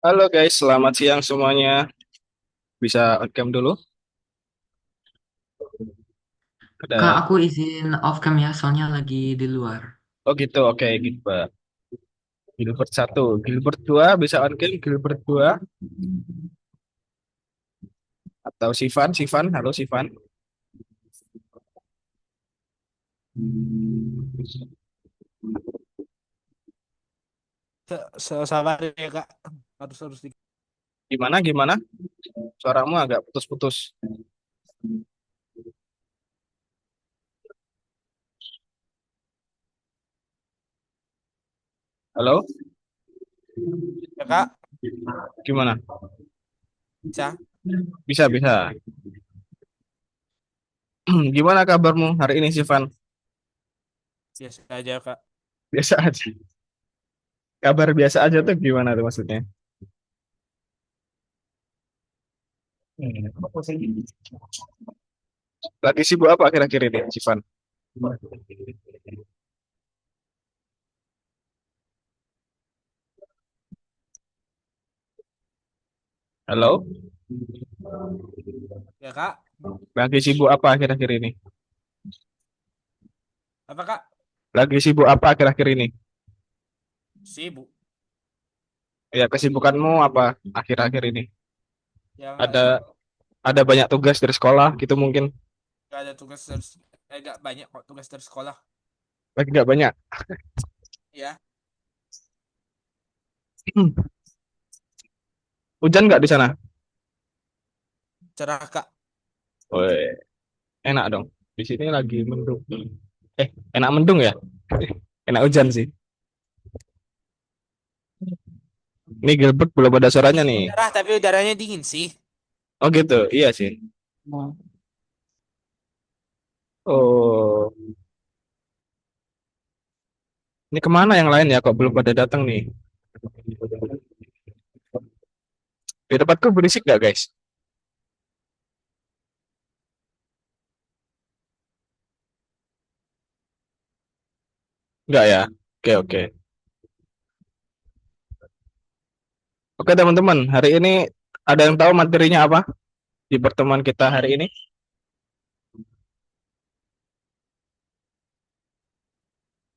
Halo guys, selamat siang semuanya. Bisa on cam dulu? Kak, Ada. aku izin off cam ya, soalnya lagi di luar. Oh gitu, oke Gilbert. Gilbert satu, Gilbert dua bisa on cam, Gilbert dua atau Sivan, halo Sivan. Sabar ya kak, harus harus di. Gimana gimana? Suaramu agak putus-putus. Halo, Ya kak, gimana? bisa. Bisa bisa. Gimana kabarmu hari ini Sivan? Biasa aja kak. Biasa aja. Kabar biasa aja tuh gimana tuh maksudnya? Lagi sibuk apa akhir-akhir ini, Sivan? Halo, Ya kak, lagi sibuk apa akhir-akhir ini? apa kak? Lagi sibuk apa akhir-akhir ini? Sibuk. Ya, kesibukanmu apa akhir-akhir ini? Ya nggak Ada ada banyak tugas dari sekolah gitu mungkin. nggak ada tugas dari, nggak banyak kok tugas dari sekolah. Lagi nggak banyak. Ya, Hujan nggak di sana? cerah kak. Woi, enak dong. Di sini lagi mendung. Eh, enak mendung ya? Enak hujan sih. Ini Gilbert belum ada suaranya nih. Cerah tapi udaranya dingin sih. Oh gitu, iya sih. Oh, ini kemana yang lain ya? Kok belum pada datang nih? Di tempatku berisik nggak guys? Nggak ya? Oke oke. Oke teman-teman, hari ini ada yang tahu materinya apa di pertemuan kita hari ini?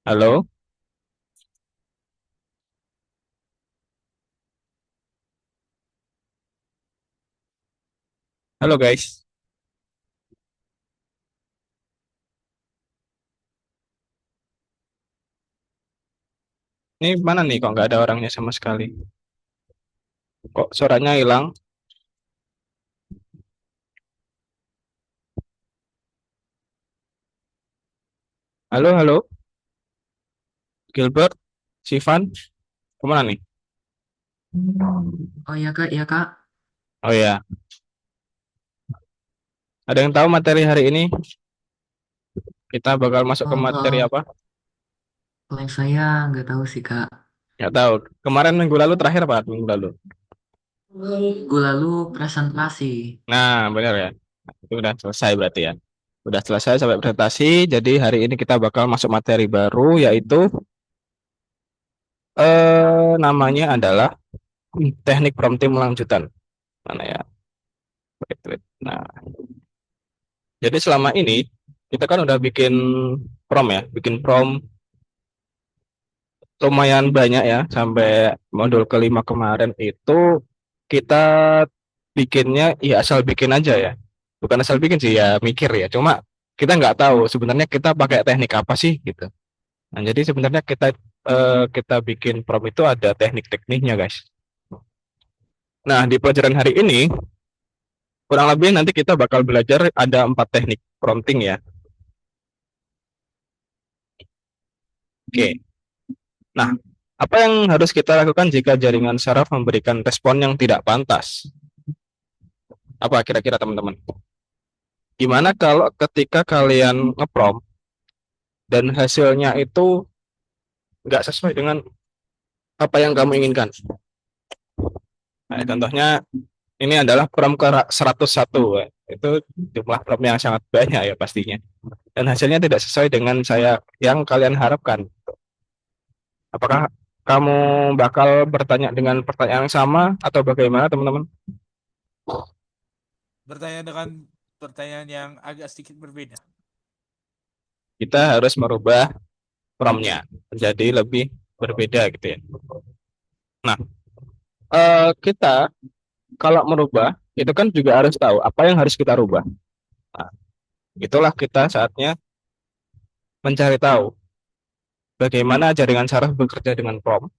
Halo, halo guys. Ini mana nih kok nggak ada orangnya sama sekali? Kok suaranya hilang? Halo, halo, Gilbert, Sivan, kemana nih? Oh iya Kak, iya Kak. Oh ya, ada yang tahu materi hari ini? Kita bakal masuk ke materi Kalau apa? kalau saya nggak tahu sih Kak. Nggak tahu. Kemarin minggu lalu terakhir apa? Minggu lalu. Minggu lalu presentasi. Nah, benar ya. Itu udah selesai berarti ya. Udah selesai sampai presentasi. Jadi hari ini kita bakal masuk materi baru yaitu namanya adalah teknik prompting lanjutan. Mana ya? Wait, wait. Nah, jadi selama ini kita kan udah bikin prom ya, bikin prom lumayan banyak ya sampai modul kelima kemarin itu kita bikinnya ya asal bikin aja ya, bukan asal bikin sih ya mikir ya, cuma kita nggak tahu sebenarnya kita pakai teknik apa sih gitu. Nah jadi sebenarnya kita bikin prom itu ada teknik-tekniknya guys. Nah di pelajaran hari ini kurang lebih nanti kita bakal belajar ada 4 teknik prompting ya. Oke. Nah, apa yang harus kita lakukan jika jaringan saraf memberikan respon yang tidak pantas? Apa kira-kira teman-teman? Gimana kalau ketika kalian ngeprom dan hasilnya itu nggak sesuai dengan apa yang kamu inginkan? Nah, contohnya ini adalah prom ke 101. Itu jumlah prom yang sangat banyak ya pastinya. Dan hasilnya tidak sesuai dengan saya yang kalian harapkan. Apakah Kamu bakal bertanya dengan pertanyaan yang sama atau bagaimana, teman-teman? Bertanya dengan pertanyaan yang agak sedikit berbeda. Kita harus merubah promptnya menjadi lebih berbeda gitu ya. Nah, kita kalau merubah itu kan juga harus tahu apa yang harus kita rubah. Nah, itulah kita saatnya mencari tahu bagaimana jaringan saraf bekerja dengan prompt.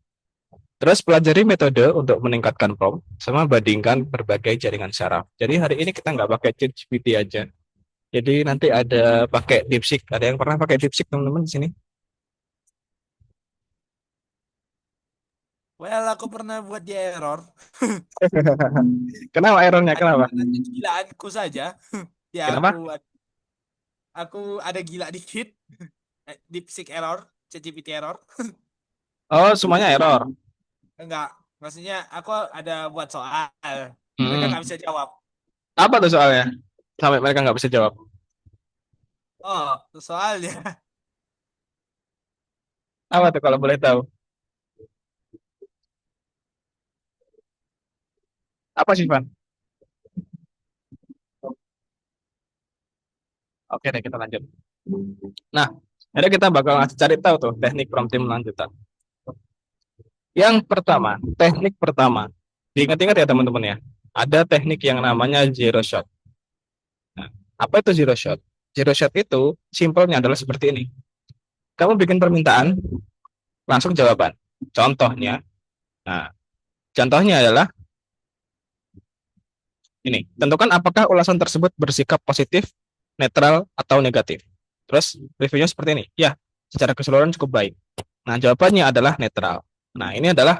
Terus pelajari metode untuk meningkatkan prompt, sama bandingkan berbagai jaringan saraf. Jadi hari ini kita nggak pakai ChatGPT aja. Jadi nanti ada pakai DeepSeek. Ada yang pernah pakai DeepSeek, teman-teman, di sini? Well, aku pernah buat dia error. Kenapa errornya? Hanya Kenapa? karena kegilaanku saja. Ya, Kenapa? aku ada gila dikit. DeepSeek error, ChatGPT error. Oh, semuanya error. Enggak, maksudnya aku ada buat soal. Mereka Hmm. nggak bisa jawab. Apa tuh soalnya? Sampai mereka nggak bisa jawab. Oh, soalnya Apa tuh kalau boleh tahu? Apa sih, Van? Oke deh, kita lanjut. Nah, jadi kita bakal cari tahu tuh teknik prompting lanjutan. Yang pertama, teknik pertama. Diingat-ingat ya, teman-teman ya. Ada teknik yang namanya zero shot. Nah, apa itu zero shot? Zero shot itu simpelnya adalah seperti ini. Kamu bikin permintaan, langsung jawaban. Contohnya, nah, contohnya adalah ini. Tentukan apakah ulasan tersebut bersikap positif, netral, atau negatif. Terus reviewnya seperti ini. Ya, secara keseluruhan cukup baik. Nah, jawabannya adalah netral. Nah, ini adalah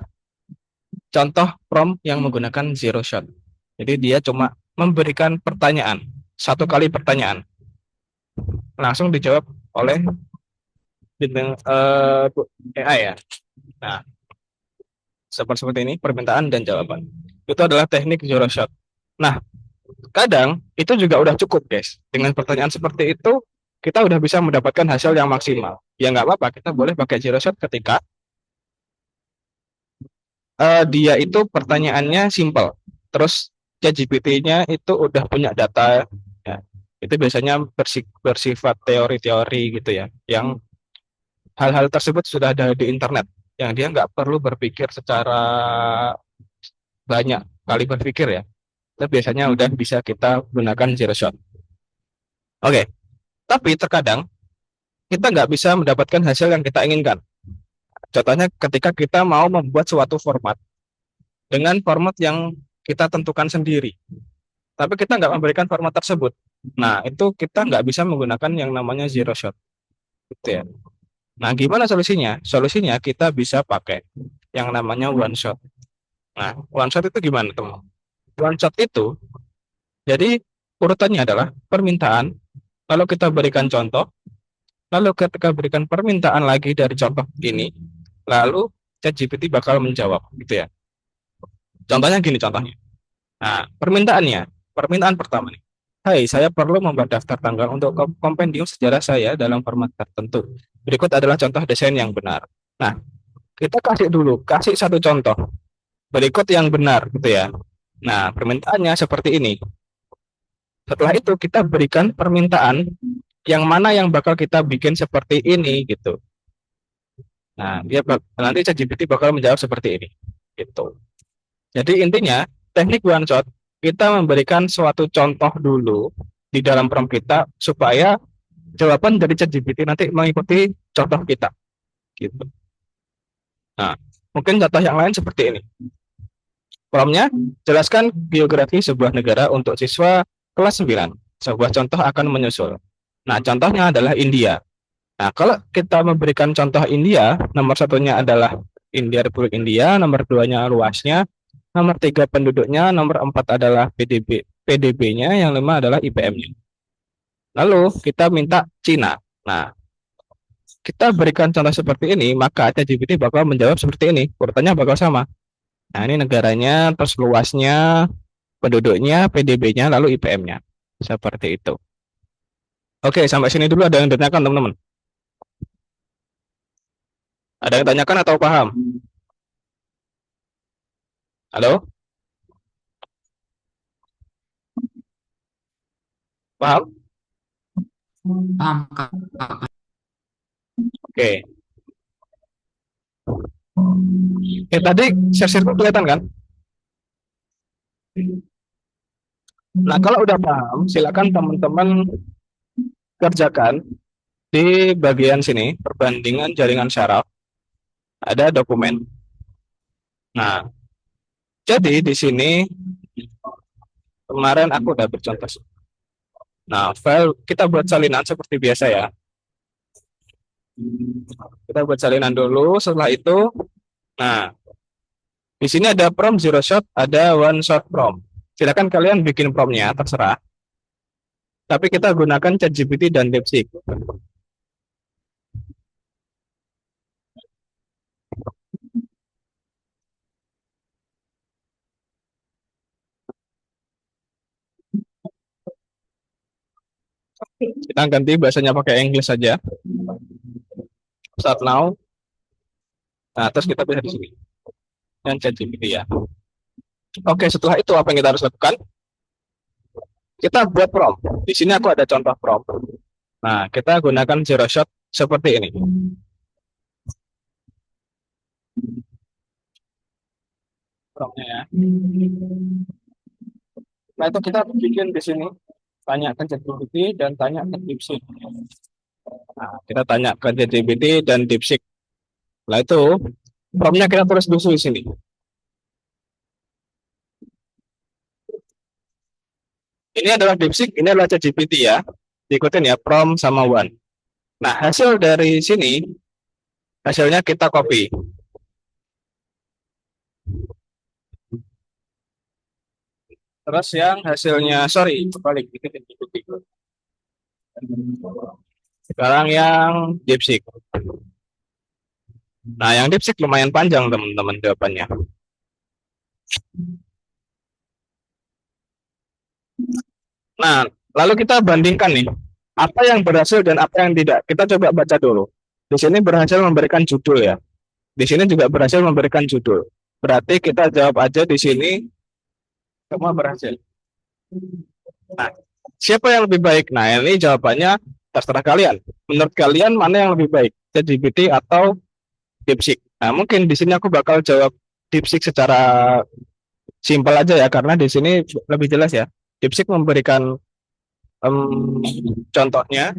contoh prompt yang menggunakan zero shot. Jadi dia cuma memberikan pertanyaan, satu kali pertanyaan, langsung dijawab oleh AI ya. Nah, seperti ini permintaan dan jawaban. Itu adalah teknik zero shot. Nah, kadang itu juga udah cukup, guys. Dengan pertanyaan seperti itu, kita udah bisa mendapatkan hasil yang maksimal. Ya nggak apa-apa, kita boleh pakai zero shot ketika dia itu pertanyaannya simple. Terus ChatGPT-nya itu udah punya data, ya. Itu biasanya bersifat teori-teori gitu ya, yang hal-hal tersebut sudah ada di internet, yang dia nggak perlu berpikir secara banyak kali berpikir ya. Itu biasanya udah bisa kita gunakan zero shot. Oke, tapi terkadang kita nggak bisa mendapatkan hasil yang kita inginkan. Contohnya ketika kita mau membuat suatu format dengan format yang kita tentukan sendiri, tapi kita nggak memberikan format tersebut. Nah, itu kita nggak bisa menggunakan yang namanya zero shot, gitu ya. Nah, gimana solusinya? Solusinya kita bisa pakai yang namanya one shot. Nah, one shot itu gimana, teman? One shot itu, jadi urutannya adalah permintaan, lalu kita berikan contoh, lalu ketika berikan permintaan lagi dari contoh ini, lalu ChatGPT bakal menjawab, gitu ya. Contohnya gini contohnya. Nah, permintaan pertama nih. Hai, saya perlu membuat daftar tanggal untuk kompendium sejarah saya dalam format tertentu. Berikut adalah contoh desain yang benar. Nah, kita kasih satu contoh. Berikut yang benar, gitu ya. Nah, permintaannya seperti ini. Setelah itu kita berikan permintaan yang mana yang bakal kita bikin seperti ini, gitu. Nah, nanti ChatGPT bakal menjawab seperti ini, gitu. Jadi intinya teknik one shot kita memberikan suatu contoh dulu di dalam prompt kita supaya jawaban dari ChatGPT nanti mengikuti contoh kita, gitu. Nah, mungkin contoh yang lain seperti ini. Promptnya, jelaskan geografi sebuah negara untuk siswa kelas 9. Sebuah contoh akan menyusul. Nah, contohnya adalah India. Nah, kalau kita memberikan contoh India, nomor satunya adalah India, Republik India, nomor duanya luasnya, nomor tiga penduduknya, nomor empat adalah PDB-nya, yang lima adalah IPM-nya. Lalu kita minta Cina. Nah, kita berikan contoh seperti ini, maka ChatGPT bakal menjawab seperti ini. Urutannya bakal sama. Nah, ini negaranya, terus luasnya, penduduknya, PDB-nya, lalu IPM-nya. Seperti itu. Oke, sampai sini dulu ada yang ditanyakan, teman-teman? Ada yang tanyakan atau paham? Halo, paham? Paham, Kak. Oke. Tadi share circle kelihatan kan? Nah, kalau udah paham, silakan teman-teman kerjakan di bagian sini, perbandingan jaringan syaraf, ada dokumen. Nah, jadi di sini kemarin aku udah bercontoh. Nah, file kita buat salinan seperti biasa ya. Kita buat salinan dulu, setelah itu, nah, di sini ada prompt zero shot, ada one shot prompt. Silakan kalian bikin promptnya, terserah. Tapi kita gunakan ChatGPT dan DeepSeek. Kita ganti bahasanya pakai English saja. Start now. Nah, terus kita bisa di sini. Dan ChatGPT ya. Oke, setelah itu apa yang kita harus lakukan? Kita buat prompt. Di sini aku ada contoh prompt. Nah, kita gunakan zero shot seperti ini. Promptnya ya. Nah, itu kita bikin di sini. Tanya ke ChatGPT dan tanya ke DeepSeek. Nah, kita tanya ke ChatGPT dan DeepSeek. Nah, itu promptnya kita tulis dulu di sini. Ini adalah DeepSeek, ini adalah ChatGPT ya. Ikutin ya, prompt sama one. Nah, hasil dari sini, hasilnya kita copy. Terus yang hasilnya, sorry, balik. Sekarang yang DeepSeek. Nah, yang DeepSeek lumayan panjang teman-teman jawabannya. Nah, lalu kita bandingkan nih, apa yang berhasil dan apa yang tidak. Kita coba baca dulu. Di sini berhasil memberikan judul ya. Di sini juga berhasil memberikan judul. Berarti kita jawab aja di sini semua berhasil. Nah, siapa yang lebih baik? Nah, ini jawabannya terserah kalian. Menurut kalian mana yang lebih baik? ChatGPT atau DeepSeek? Nah, mungkin di sini aku bakal jawab DeepSeek secara simpel aja ya, karena di sini lebih jelas ya. DeepSeek memberikan contohnya,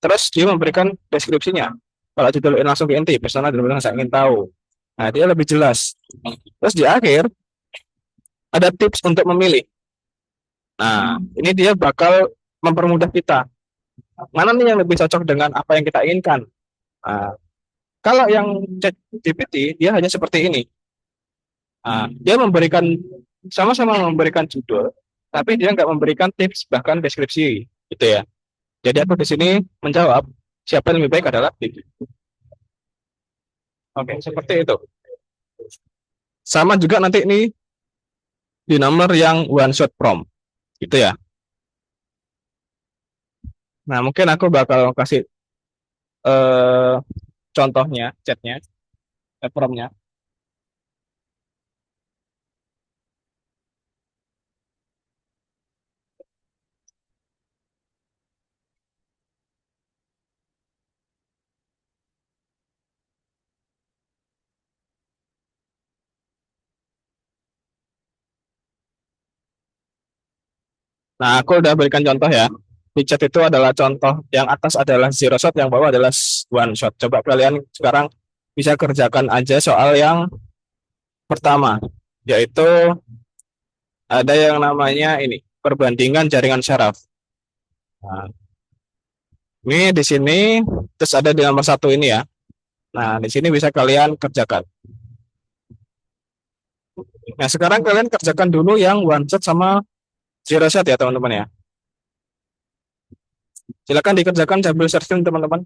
terus dia memberikan deskripsinya. Kalau judul langsung ke inti, personal dan yang saya ingin tahu. Nah, dia lebih jelas. Terus di akhir ada tips untuk memilih. Nah, ini dia bakal mempermudah kita. Mana nih yang lebih cocok dengan apa yang kita inginkan? Nah, kalau yang ChatGPT dia hanya seperti ini. Nah, dia memberikan sama-sama memberikan judul, tapi dia nggak memberikan tips bahkan deskripsi, gitu ya. Jadi aku di sini menjawab siapa yang lebih baik adalah tips. Oke, seperti itu. Sama juga nanti ini di nomor yang one shot prompt, gitu ya. Nah, mungkin aku bakal kasih eh, contohnya, chatnya, promptnya. Nah, aku udah berikan contoh ya. Di chat itu adalah contoh, yang atas adalah zero shot, yang bawah adalah one shot. Coba kalian sekarang bisa kerjakan aja soal yang pertama, yaitu ada yang namanya ini, perbandingan jaringan syaraf. Nah, ini di sini, terus ada di nomor satu ini ya. Nah, di sini bisa kalian kerjakan. Nah, sekarang kalian kerjakan dulu yang one shot sama zero shot ya, teman-teman ya. Silakan dikerjakan sambil searching, teman-teman.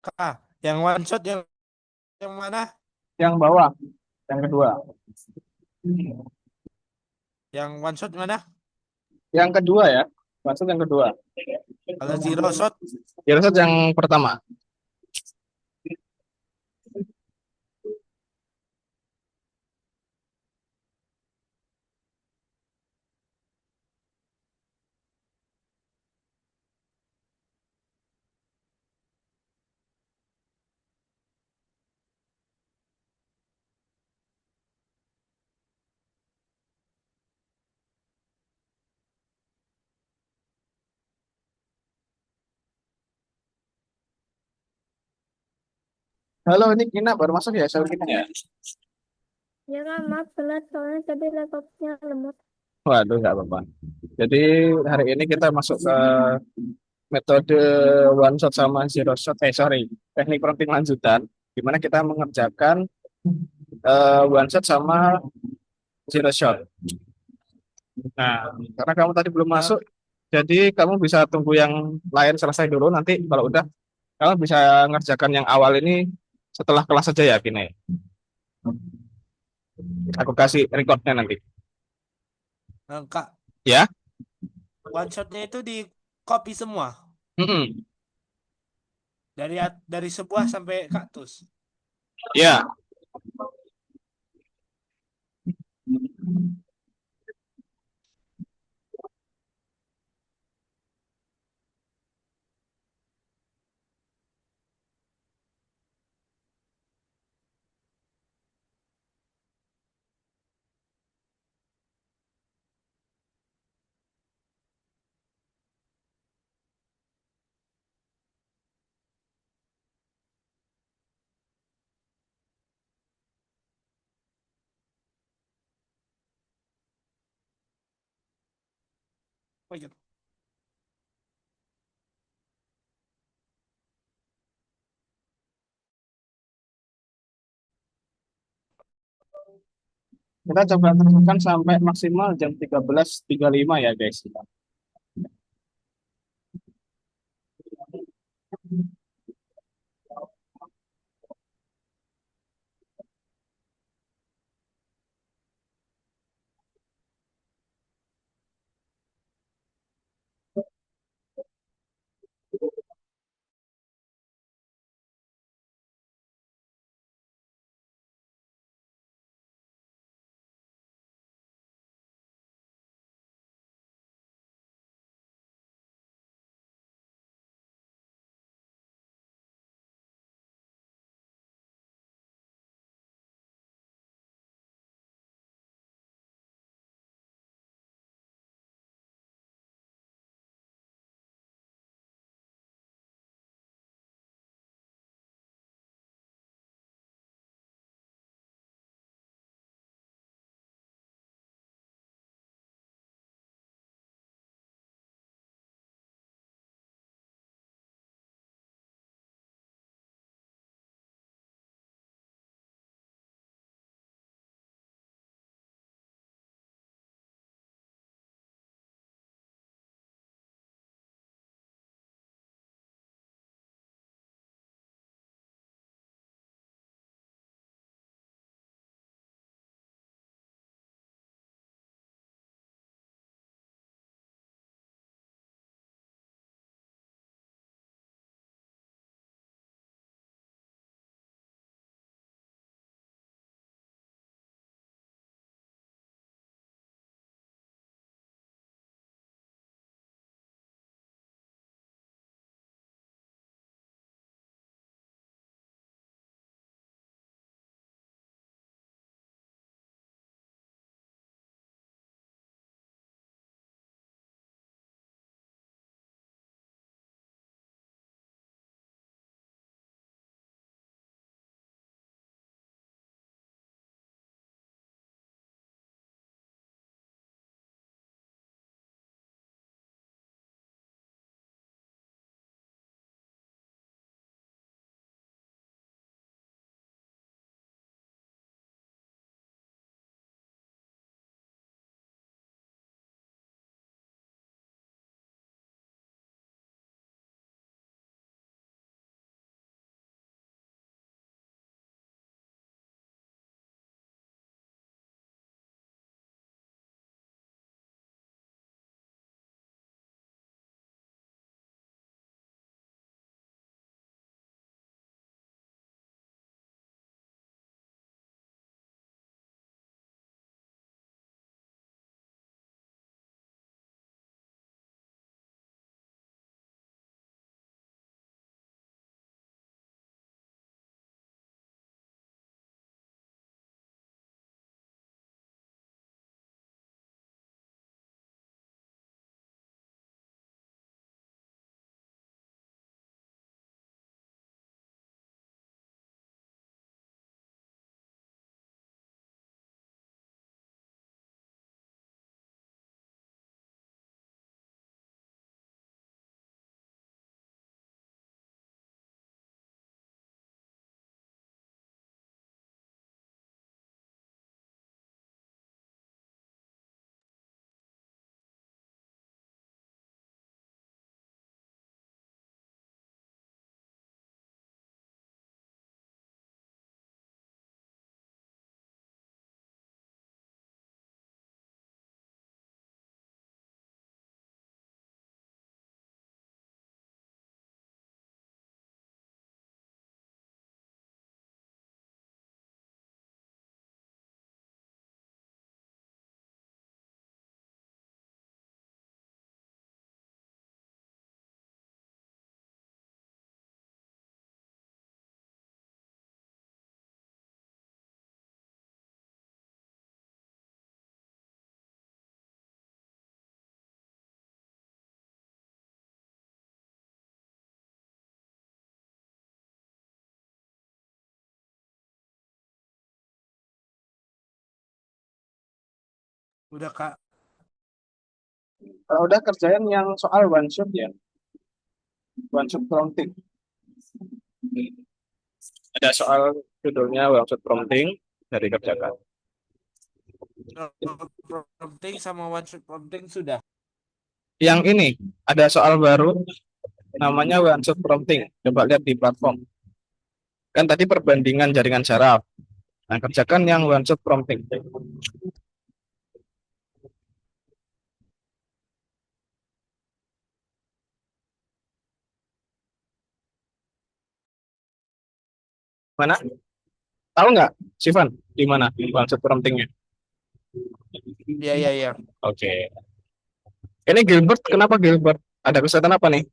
Kak, yang one shot yang mana? Yang bawah, yang kedua. Yang one shot mana? Yang kedua ya, maksud yang kedua. Kalau zero shot, Zero shot yang pertama. Halo, ini Kina baru masuk ya, saya Kina ya. Ya kan, maaf telat soalnya tadi laptopnya lemot. Waduh, nggak apa-apa. Jadi hari ini kita masuk ke metode one shot sama zero shot. Sorry, teknik prompting lanjutan, di mana kita mengerjakan one shot sama zero shot. Nah, karena kamu tadi belum eh, masuk, jadi kamu bisa tunggu yang lain selesai dulu. Nanti kalau udah, kamu bisa ngerjakan yang awal ini setelah kelas saja ya, Kina. Aku kasih recordnya nanti. Kak, Ya? one shotnya itu di copy semua Mm-mm. dari sebuah sampai kaktus. Ya. Oh, iya. Kita coba teruskan sampai maksimal jam 13.35 ya, guys. Udah Kak. Kalau udah kerjain yang soal one shot ya, one shot prompting. Ada soal judulnya one shot prompting dari kerjakan. Prompting sama one shot prompting sudah. Yang ini ada soal baru namanya one shot prompting. Coba lihat di platform. Kan tadi perbandingan jaringan saraf. Nah, kerjakan yang one shot prompting. Mana? Tahu nggak, Sivan? Di mana one shot promptingnya? Iya, iya, iya. Oke. Ini Gilbert, kenapa Gilbert? Ada kesulitan apa nih?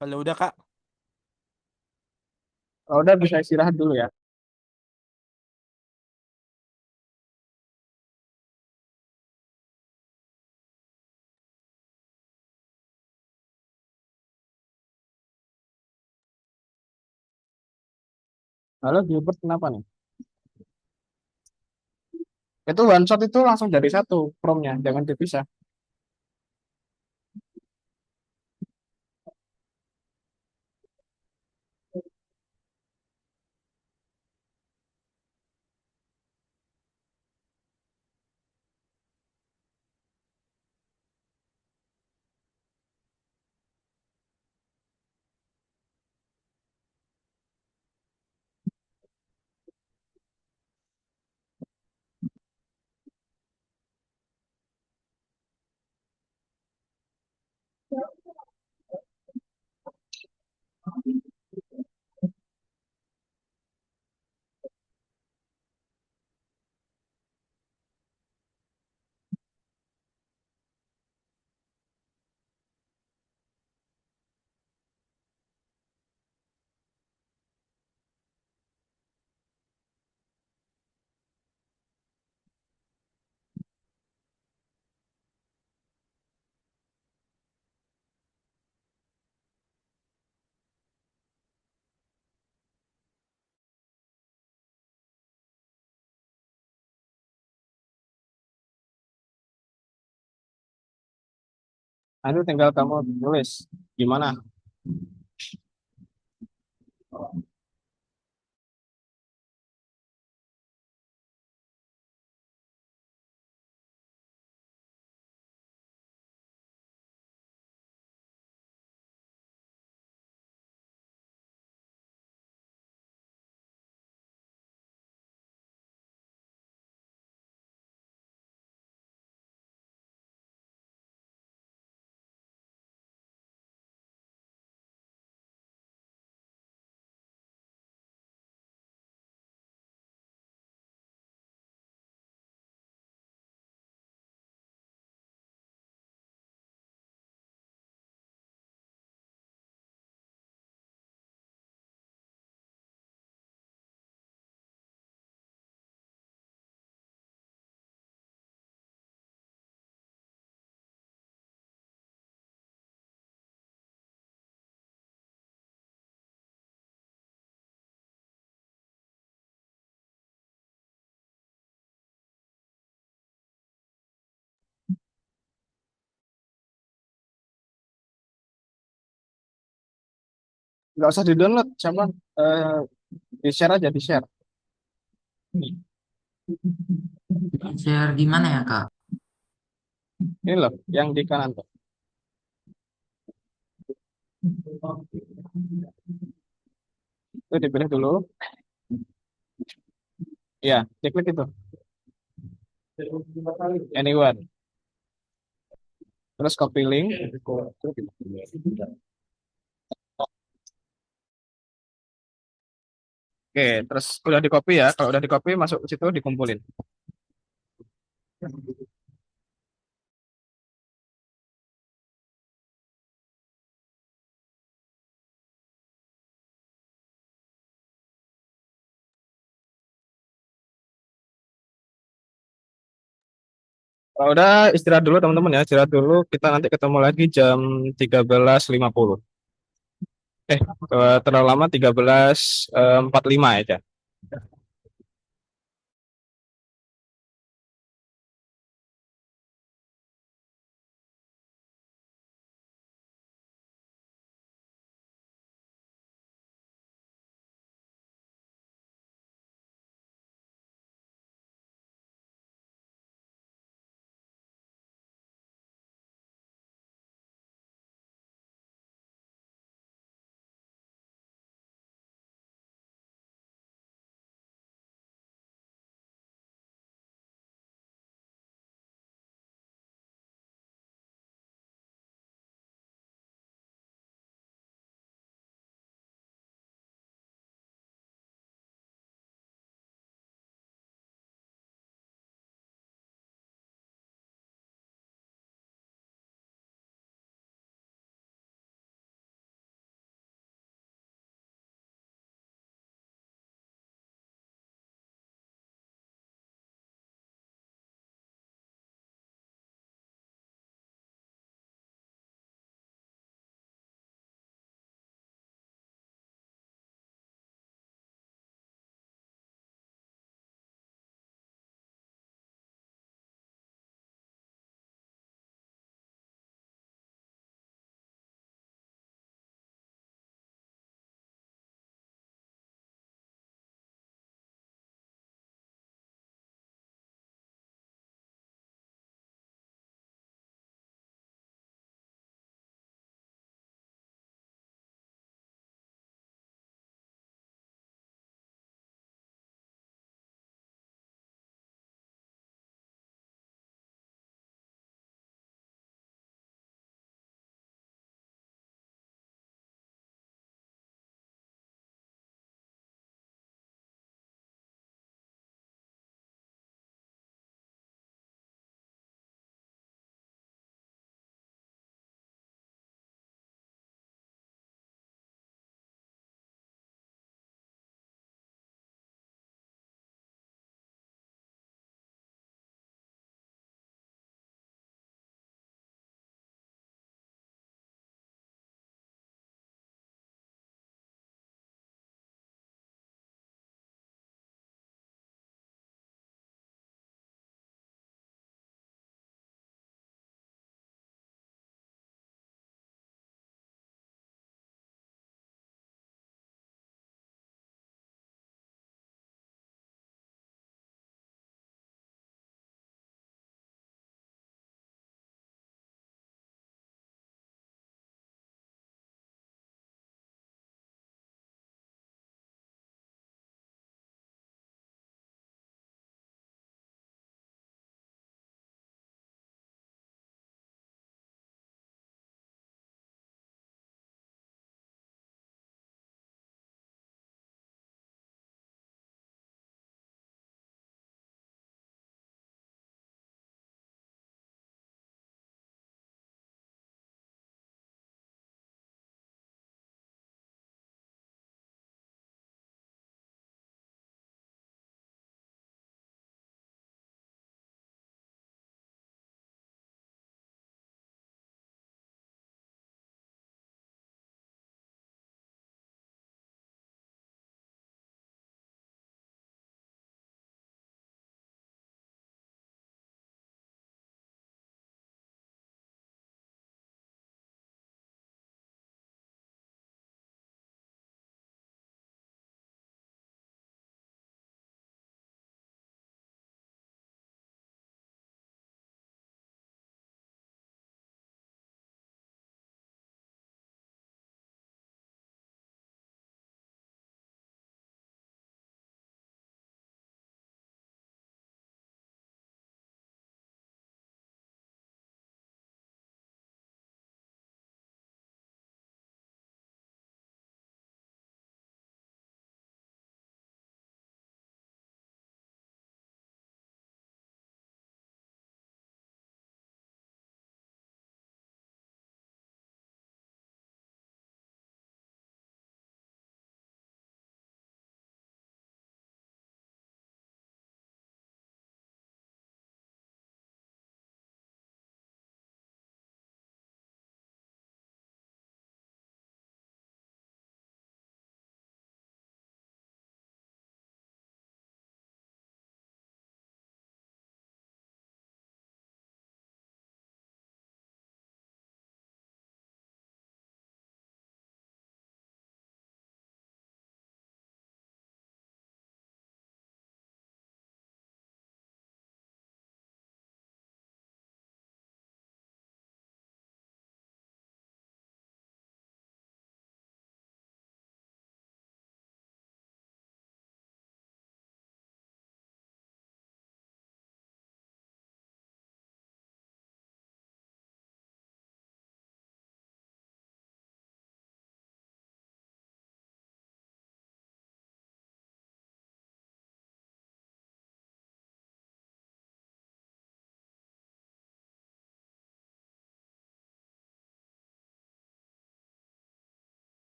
Kalau udah Kak. Kalau udah bisa istirahat dulu ya. Halo Gilbert, kenapa nih? Itu one shot itu langsung dari satu promnya, jangan dipisah. Nah, itu tinggal kamu tulis gimana. Nggak usah di-download, siapa? Eh, di-share aja, di-share. Share di mana ya, Kak? Ini loh, yang di kanan tuh. Itu dipilih dulu. Ya, diklik itu. Anyone. Terus copy link. Oke, terus udah di copy ya. Kalau udah di copy, masuk ke situ dikumpulin. Kalau udah istirahat dulu teman-teman ya, istirahat dulu. Kita nanti ketemu lagi jam 13.50. Eh, terlalu lama 13.45 aja.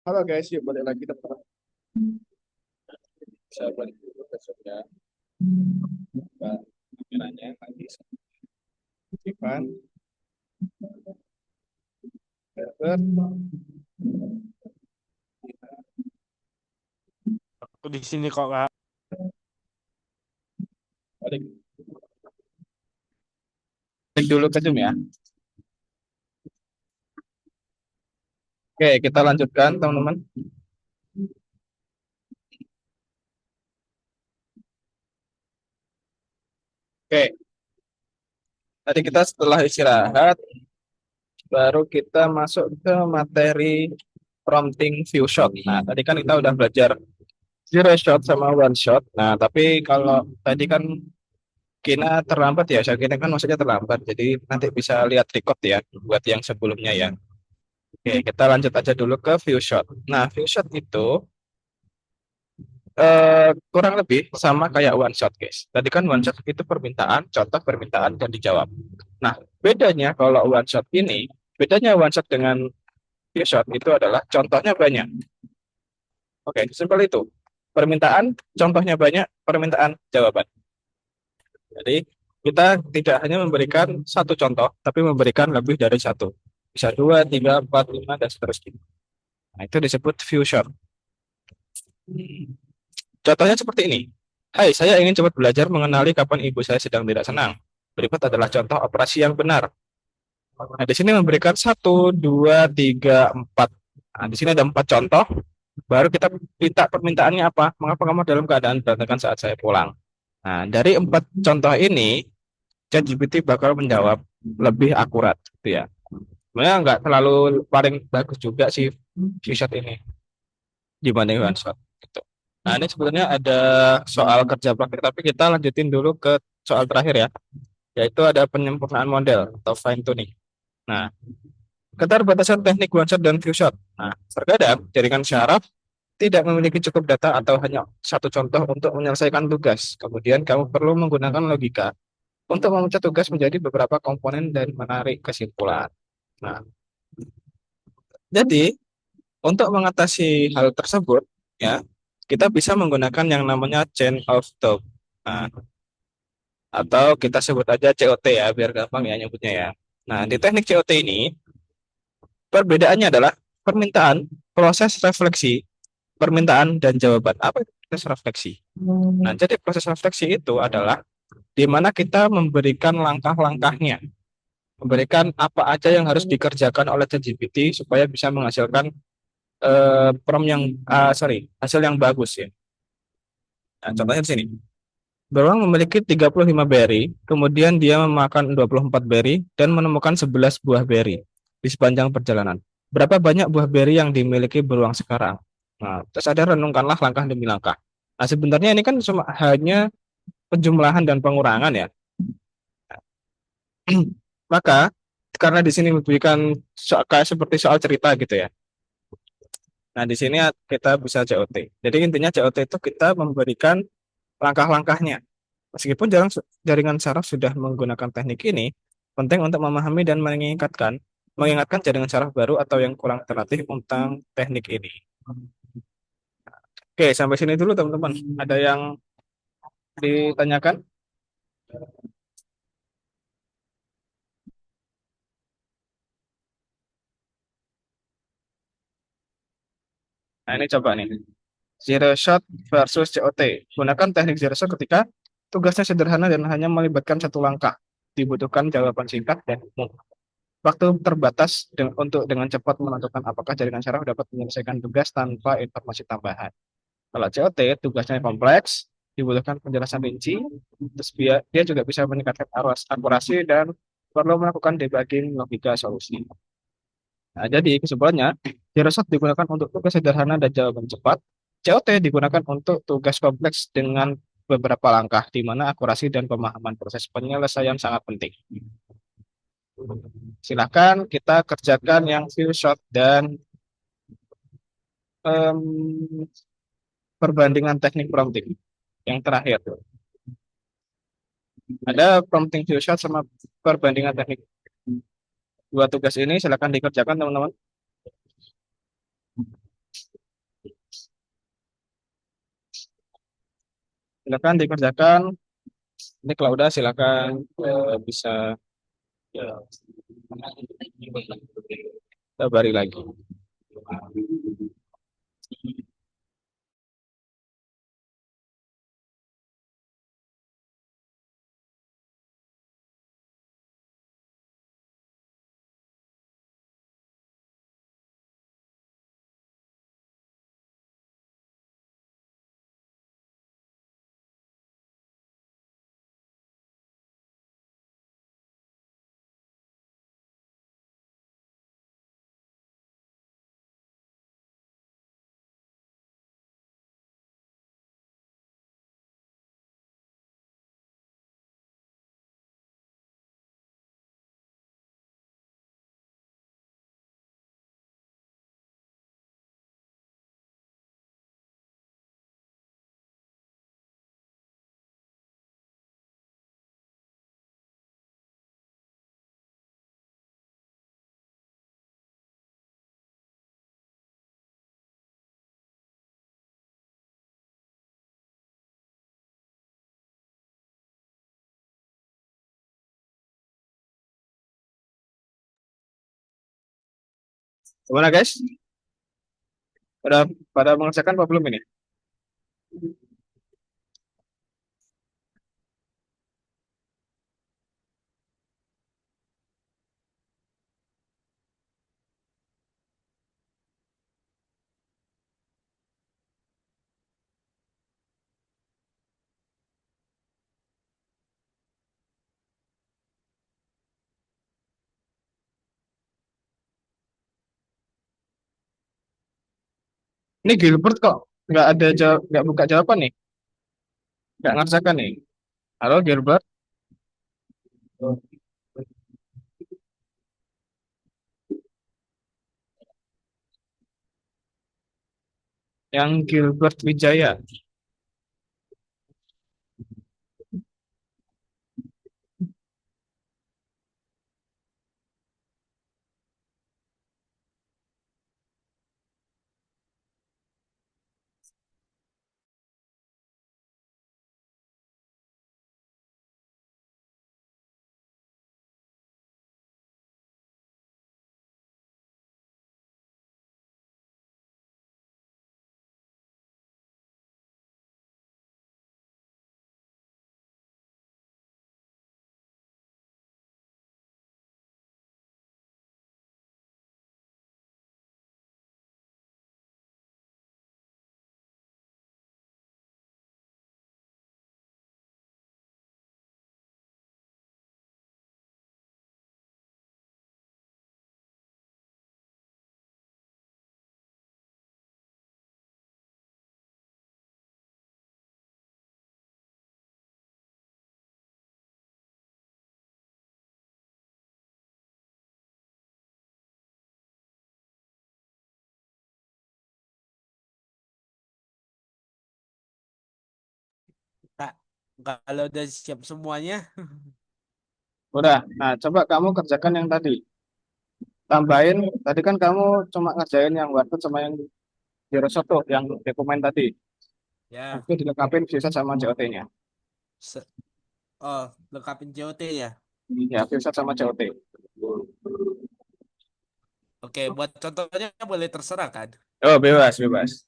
Halo guys, yuk balik lagi teman-teman. Bisa balik dulu ke Zoom-nya. Buka kameranya lagi. Simpan. Server. Aku di sini kok, Kak. Balik. Balik dulu ke Zoom ya. Oke, kita lanjutkan teman-teman. Oke, tadi kita setelah istirahat, baru kita masuk ke materi prompting few shot. Nah, tadi kan kita udah belajar zero shot sama one shot. Nah, tapi kalau tadi kan Kina terlambat ya, saya kira kan maksudnya terlambat. Jadi nanti bisa lihat record ya buat yang sebelumnya ya. Oke, kita lanjut aja dulu ke view shot. Nah, view shot itu kurang lebih sama kayak one shot, guys. Tadi kan one shot itu permintaan, contoh permintaan dan dijawab. Nah, bedanya kalau one shot ini, bedanya one shot dengan view shot itu adalah contohnya banyak. Oke, simpel itu. Permintaan, contohnya banyak, permintaan, jawaban. Jadi kita tidak hanya memberikan satu contoh, tapi memberikan lebih dari satu. Bisa dua, tiga, empat, lima, dan seterusnya. Nah, itu disebut view shot. Contohnya seperti ini. Hai, saya ingin cepat belajar mengenali kapan ibu saya sedang tidak senang. Berikut adalah contoh operasi yang benar. Nah, di sini memberikan satu, dua, tiga, empat. Nah, di sini ada empat contoh. Baru kita minta permintaannya apa? Mengapa kamu dalam keadaan berantakan saat saya pulang? Nah, dari empat contoh ini, ChatGPT bakal menjawab lebih akurat, gitu ya. Sebenarnya nggak terlalu paling bagus juga sih shot ini dibanding one shot. Gitu. Nah, ini sebenarnya ada soal kerja praktik, tapi kita lanjutin dulu ke soal terakhir ya, yaitu ada penyempurnaan model atau fine tuning. Nah, keterbatasan teknik one shot dan few shot. Nah, terkadang jaringan syaraf tidak memiliki cukup data atau hanya satu contoh untuk menyelesaikan tugas. Kemudian kamu perlu menggunakan logika untuk memecah tugas menjadi beberapa komponen dan menarik kesimpulan. Nah, jadi untuk mengatasi hal tersebut, ya, kita bisa menggunakan yang namanya chain of thought. Nah, atau kita sebut aja COT ya, biar gampang ya nyebutnya ya. Nah, di teknik COT ini, perbedaannya adalah permintaan, proses refleksi, permintaan, dan jawaban. Apa itu proses refleksi? Nah, jadi proses refleksi itu adalah di mana kita memberikan langkah-langkahnya, memberikan apa aja yang harus dikerjakan oleh ChatGPT supaya bisa menghasilkan prompt yang hasil yang bagus ya. Nah, contohnya di sini. Beruang memiliki 35 berry, kemudian dia memakan 24 berry dan menemukan 11 buah berry di sepanjang perjalanan. Berapa banyak buah berry yang dimiliki beruang sekarang? Nah, terus ada renungkanlah langkah demi langkah. Nah, sebenarnya ini kan cuma hanya penjumlahan dan pengurangan ya. Maka karena di sini memberikan kayak seperti soal cerita gitu ya. Nah, di sini kita bisa COT. Jadi intinya COT itu kita memberikan langkah-langkahnya. Meskipun jaringan saraf sudah menggunakan teknik ini, penting untuk memahami dan mengingatkan jaringan saraf baru atau yang kurang terlatih tentang teknik ini. Oke, sampai sini dulu teman-teman. Ada yang ditanyakan? Nah, ini coba nih. Zero shot versus COT. Gunakan teknik zero shot ketika tugasnya sederhana dan hanya melibatkan satu langkah. Dibutuhkan jawaban singkat dan umum. Waktu terbatas untuk dengan cepat menentukan apakah jaringan saraf dapat menyelesaikan tugas tanpa informasi tambahan. Kalau COT tugasnya kompleks, dibutuhkan penjelasan rinci, terus dia juga bisa meningkatkan akurasi dan perlu melakukan debugging logika solusi. Nah, jadi kesimpulannya, zero shot digunakan untuk tugas sederhana dan jawaban cepat. COT digunakan untuk tugas kompleks dengan beberapa langkah, di mana akurasi dan pemahaman proses penyelesaian sangat penting. Silahkan kita kerjakan yang few shot dan perbandingan teknik prompting yang terakhir. Ada prompting few shot sama perbandingan teknik. Dua tugas ini silahkan dikerjakan teman-teman. Silakan dikerjakan. Ini kalau udah silakan bisa kita balik lagi. Gimana guys? Pada pada mengerjakan apa belum ini? Ini Gilbert kok nggak ada jawab, nggak buka jawaban nih, nggak ngerjakan nih. Halo Gilbert, yang Gilbert Wijaya. Kak, kalau udah siap semuanya, Udah, nah coba kamu kerjakan yang tadi. Tambahin, tadi kan kamu cuma ngerjain yang Word sama yang Microsoft tuh, yang dokumen tadi. Nah, ya. itu dilengkapin visa sama COT-nya. Se- oh, lengkapin COT ya. Ya, visa sama COT. Oke, buat contohnya boleh terserah kan? Oh, bebas, bebas.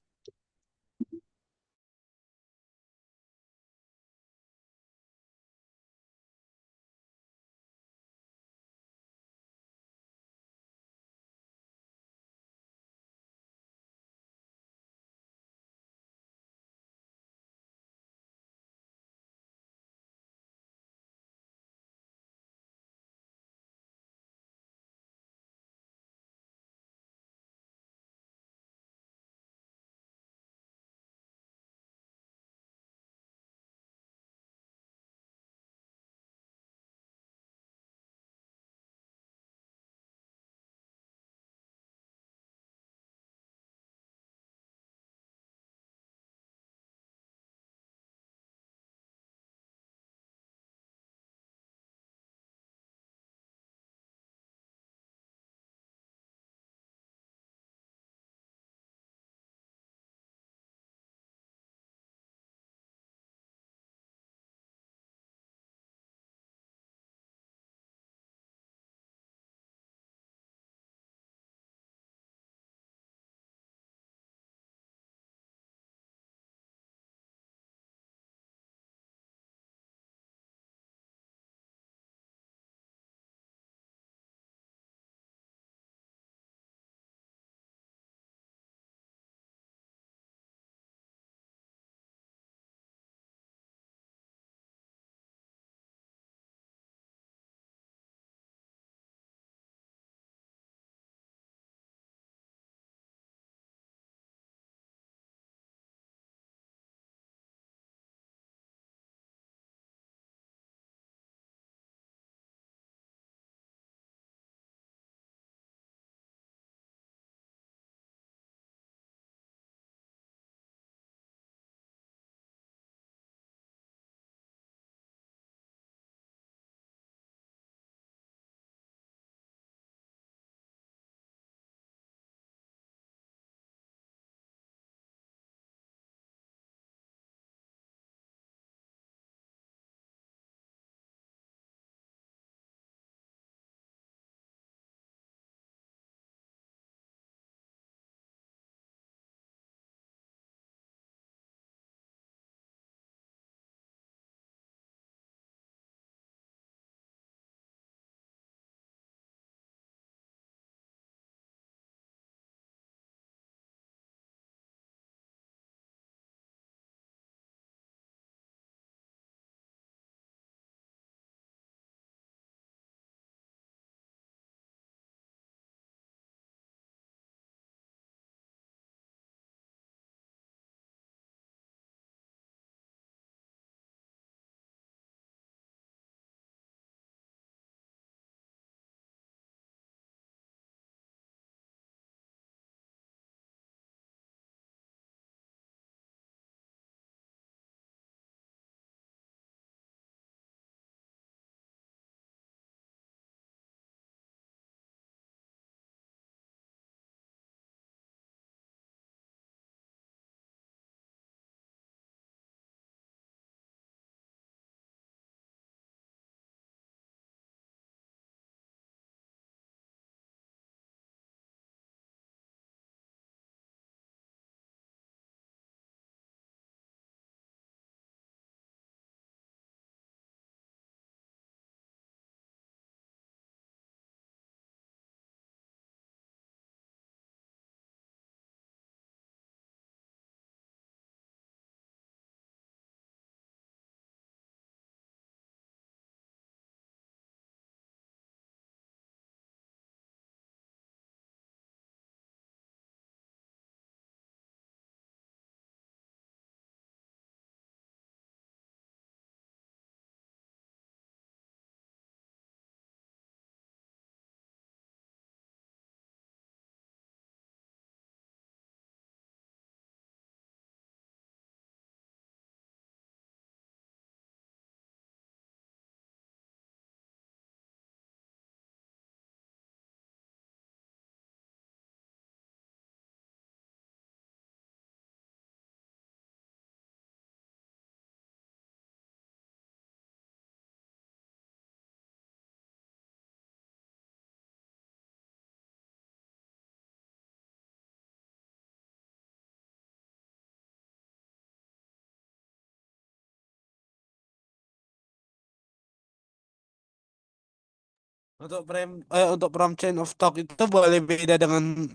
Untuk prompt chain of thought itu boleh beda dengan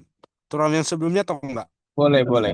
tutorial yang sebelumnya atau enggak? Boleh, boleh.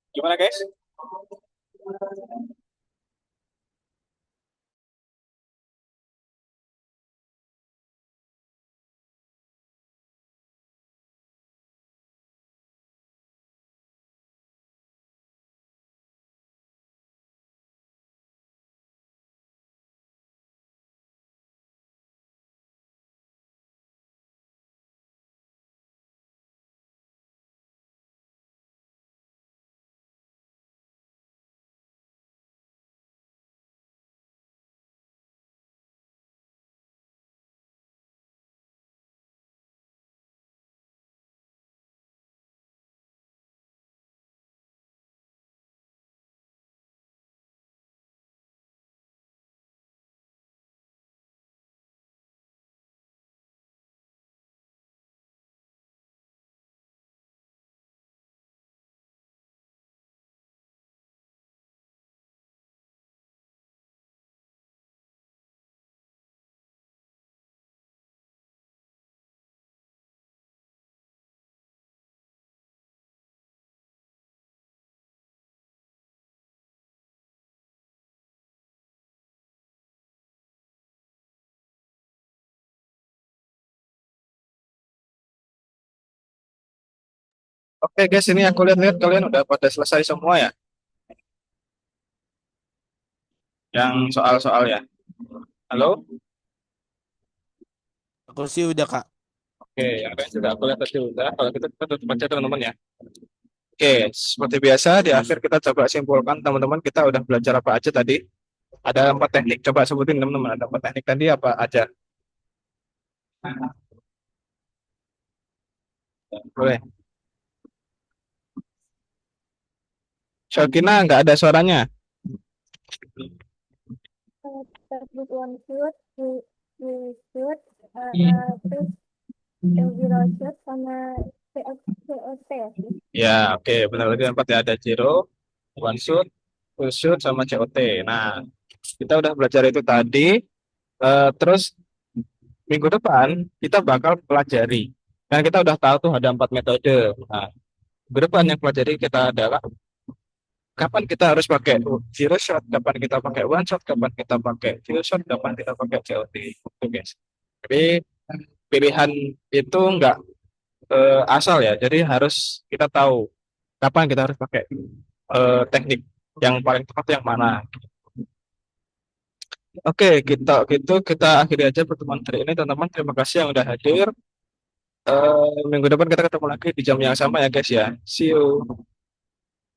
Gimana, guys? Oke guys, ini aku lihat-lihat kalian udah pada selesai semua ya, yang soal-soal ya. Halo? Aku sih udah Kak. Oke, yang lain juga aku lihat tadi udah. Kalau gitu kita tutup aja teman-teman ya. Oke, seperti biasa di akhir kita coba simpulkan teman-teman kita udah belajar apa aja tadi. Ada 4 teknik, coba sebutin teman-teman. Ada 4 teknik tadi apa aja? Boleh. Syakina nggak ada suaranya. Textbook one shoot, we shoot, terus zero shoot sama COT ya sih. Ya, oke, benar lagi empat ya, ada zero, one shoot, full shoot, sama COT. Nah, kita udah belajar itu tadi. Terus minggu depan kita bakal pelajari. Kan kita udah tahu tuh ada 4 metode. Nah, minggu depan yang pelajari kita adalah kapan kita harus pakai zero shot, kapan kita pakai one shot, kapan kita pakai full shot, kapan kita pakai COT. Itu guys. Jadi pilihan itu nggak asal ya. Jadi harus kita tahu kapan kita harus pakai teknik yang paling tepat yang mana. Oke, kita akhiri aja pertemuan hari ini teman-teman. Terima kasih yang udah hadir. Minggu depan kita ketemu lagi di jam yang sama ya guys ya. See you.